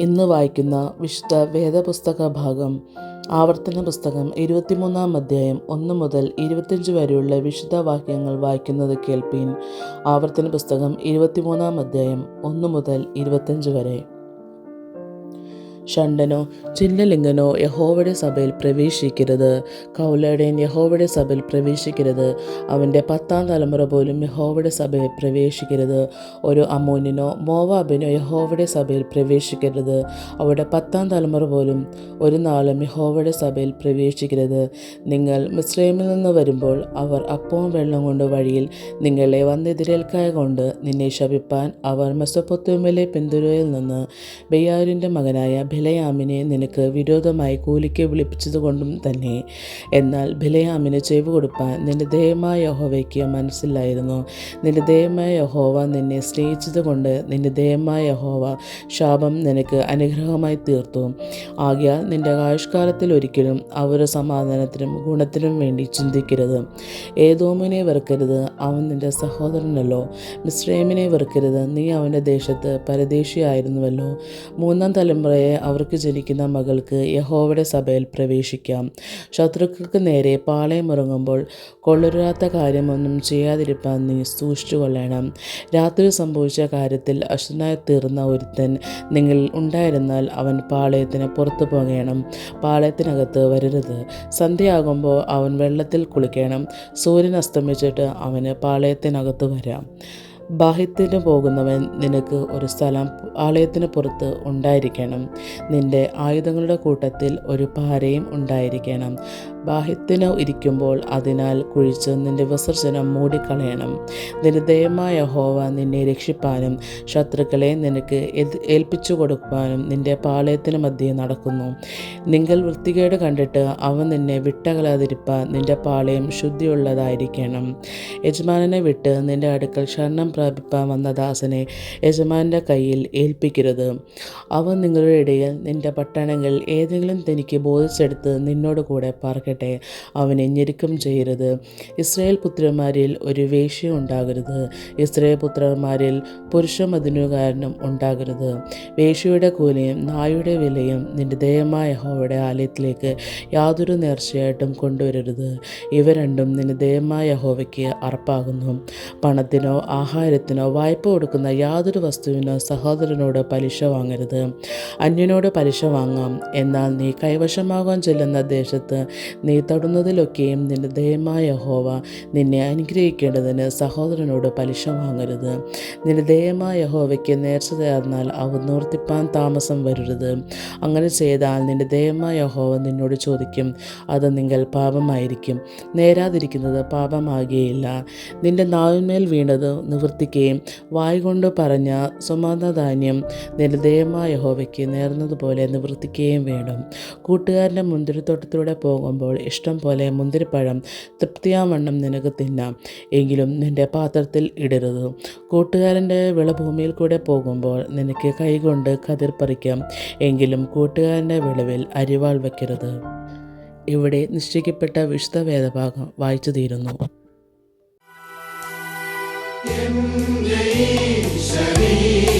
ഇന്ന് വായിക്കുന്ന വിശുദ്ധ വേദപുസ്തക ഭാഗം ആവർത്തന പുസ്തകം 23-ാം അധ്യായം 1 മുതൽ 25 വരെയുള്ള വിശുദ്ധ വാക്യങ്ങൾ വായിക്കുന്നത് കേൾപ്പീൻ. ആവർത്തന പുസ്തകം 23-ാം അധ്യായം 1 മുതൽ 25 വരെ. ഷണ്ഡനോ ചിഹ്നലിംഗനോ യഹോവയുടെ സഭയിൽ പ്രവേശിക്കരുത്. കൗലടയൻ യഹോവയുടെ സഭയിൽ പ്രവേശിക്കരുത്. അവൻ്റെ 10-ാം തലമുറ പോലും യഹോവയുടെ സഭയിൽ പ്രവേശിക്കരുത്. ഒരു അമ്മോന്യനോ മോവാബിനോ യഹോവയുടെ സഭയിൽ പ്രവേശിക്കരുത്. അവരുടെ 10-ാം തലമുറ പോലും ഒരു നാളും യഹോവയുടെ സഭയിൽ പ്രവേശിക്കരുത്. നിങ്ങൾ മിസ്രൈമിൽ നിന്ന് വരുമ്പോൾ അവർ അപ്പവും വെള്ളം കൊണ്ട് വഴിയിൽ നിങ്ങളെ വന്നെതിരേൽക്കായ കൊണ്ട് നിന്നെ ശപിപ്പാൻ അവർ മെസൊപ്പൊത്താമ്യയിലെ പിന്തുരയിൽ നിന്ന് ബെയാരിൻ്റെ മകനായ ബിലെയാമിനെ നിനക്ക് വിരോധമായി കൂലിക്ക് വിളിപ്പിച്ചതുകൊണ്ടും തന്നെ. എന്നാൽ ബിലെയാമിന് ചെവി കൊടുപ്പാൻ നിന്റെ ദൈവമായ യഹോവയ്ക്ക് മനസ്സിലായിരുന്നു. നിന്റെ ദൈവമായ യഹോവ നിന്നെ സ്നേഹിച്ചതുകൊണ്ട് നിന്റെ ദൈവമായ യഹോവ ശാപം നിനക്ക് അനുഗ്രഹമായി തീർത്തു. ആകയാൽ നിന്റെ ആയുഷ്കാലത്തിൽ ഒരിക്കലും അവരുടെ സമാധാനത്തിനും ഗുണത്തിനും വേണ്ടി ചിന്തിക്കരുത്. ഏദോമിനെ വെറുക്കരുത്, അവൻ നിന്റെ സഹോദരനല്ലോ. മിസ്രൈമിനെ വെറുക്കരുത്, നീ അവൻ്റെ ദേശത്ത് പരദേശിയായിരുന്നുവല്ലോ. 3-ാം തലമുറയെ അവർക്ക് ജനിക്കുന്ന മകൾക്ക് യഹോവയുടെ സഭയിൽ പ്രവേശിക്കാം. ശത്രുക്കൾക്ക് നേരെ പാളയമിറങ്ങുമ്പോൾ കൊള്ളരുതാത്ത കാര്യമൊന്നും ചെയ്യാതിരിപ്പാൻ നീ സൂക്ഷിച്ചു കൊള്ളണം. രാത്രി സംഭവിച്ച കാര്യത്തിൽ അശുദ്ധനായി തീർന്ന ഒരുത്തൻ നിങ്ങളിൽ ഉണ്ടായിരുന്നാൽ അവൻ പാളയത്തിന് പുറത്തു പോകണം, പാളയത്തിനകത്ത് വരരുത്. സന്ധ്യയാകുമ്പോൾ അവൻ വെള്ളത്തിൽ കുളിക്കണം. സൂര്യൻ അസ്തമിച്ചിട്ട് അവന് പാളയത്തിനകത്ത് വരാം. ബാഹ്യത്തിന് പോകുന്നവൻ നിനക്ക് ഒരു സ്ഥലം ആലയത്തിന് പുറത്ത് ഉണ്ടായിരിക്കണം. നിന്റെ ആയുധങ്ങളുടെ കൂട്ടത്തിൽ ഒരു പാരയും ഉണ്ടായിരിക്കണം. ബാഹ്യത്തിന് ഇരിക്കുമ്പോൾ അതിനാൽ കുഴിച്ച് നിന്റെ വിസർജനം മൂടിക്കളയണം. നിന്റെ ദൈവമായ യഹോവ നിന്നെ രക്ഷിപ്പാനും ശത്രുക്കളെ നിനക്ക് ഏൽപ്പിച്ചു കൊടുക്കുവാനും നിന്റെ പാളയത്തിന് മധ്യേ നടക്കുന്നു. നിങ്ങൾ വൃത്തികേട് കണ്ടിട്ട് അവൻ നിന്നെ വിട്ടകലാതിരിപ്പാൻ നിന്റെ പാളയം ശുദ്ധിയുള്ളതായിരിക്കണം. യജമാനനെ വിട്ട് നിന്റെ അടുക്കൽ ശരണം പ്രാപിപ്പാൻ വന്ന ദാസനെ യജമാൻ്റെ കയ്യിൽ ഏൽപ്പിക്കരുത്. അവൻ നിങ്ങളുടെ ഇടയിൽ നിന്റെ പട്ടണങ്ങൾ ഏതെങ്കിലും തനിക്ക് ബോധിച്ചെടുത്ത് നിന്നോട് കൂടെ പാർക്കട്ടെ. അവനെ ഞെരുക്കം ചെയ്യരുത്. ഇസ്രായേൽ പുത്രന്മാരിൽ ഒരു വേശ്യ ഉണ്ടാകരുത്. ഇസ്രായേൽ പുത്രന്മാരിൽ പുരുഷമതിനുകാരനും ഉണ്ടാകരുത്. വേശ്യയുടെ കൂലിയും നായുടെ വിലയും നിന്റെ ദൈവമായ യഹോവയുടെ ആലയത്തിലേക്ക് യാതൊരു നേർച്ചയായിട്ടും കൊണ്ടുവരരുത്. ഇവ രണ്ടും നിന്റെ ദൈവമായ യഹോവയ്ക്ക് അർപ്പാകുന്നു. പണത്തിനോ ആഹാരത്തിനോ വായ്പ കൊടുക്കുന്ന യാതൊരു വസ്തുവിനോ സഹോദരനോട് പലിശ വാങ്ങരുത്. അന്യനോട് പലിശ വാങ്ങാം, എന്നാൽ നീ കൈവശമാകാൻ ചെല്ലുന്ന ദേശത്ത് നീ തൊടുന്നതിലൊക്കെയും നിന്റെ ദൈവമായ യഹോവ നിന്നെ അനുഗ്രഹിക്കേണ്ടതിന് സഹോദരനോട് പലിശ വാങ്ങരുത്. നിന്റെ ദൈവമായ യഹോവയ്ക്ക് നേർച്ച ചേർന്നാൽ അവ നിവർത്തിപ്പാൻ താമസം വരരുത്. അങ്ങനെ ചെയ്താൽ നിന്റെ ദൈവമായ യഹോവ നിന്നോട് ചോദിക്കും, അത് നിങ്ങൾ പാപമായിരിക്കും. നേരാതിരിക്കുന്നത് പാപമാകുകയില്ല. നിന്റെ നാവിന്മേൽ വീണത് നിവർത്തിക്കുകയും വായ്കൊണ്ട് പറഞ്ഞ സമാധാനം നിന്റെ ദൈവമായ യഹോവയ്ക്ക് നേർന്നതുപോലെ നിവർത്തിക്കുകയും വേണം. കൂട്ടുകാരൻ്റെ മുന്തിരിത്തോട്ടത്തിലൂടെ പോകുമ്പോൾ ഇഷ്ടം പോലെ മുന്തിരിപ്പഴം തൃപ്തിയാവണ്ണം നിനക്ക് തിന്നാം, എങ്കിലും നിന്റെ പാത്രത്തിൽ ഇടരുത്. കൂട്ടുകാരൻ്റെ വിളഭൂമിയിൽ കൂടെ പോകുമ്പോൾ നിനക്ക് കൈകൊണ്ട് കതിർ പറിക്കാം, എങ്കിലും കൂട്ടുകാരൻ്റെ വിളവിൽ അരിവാൾ വയ്ക്കരുത്. ഇവിടെ നിശ്ചയിക്കപ്പെട്ട വിശുദ്ധ വേദഭാഗം വായിച്ചു തീരുന്നു. എന്റെ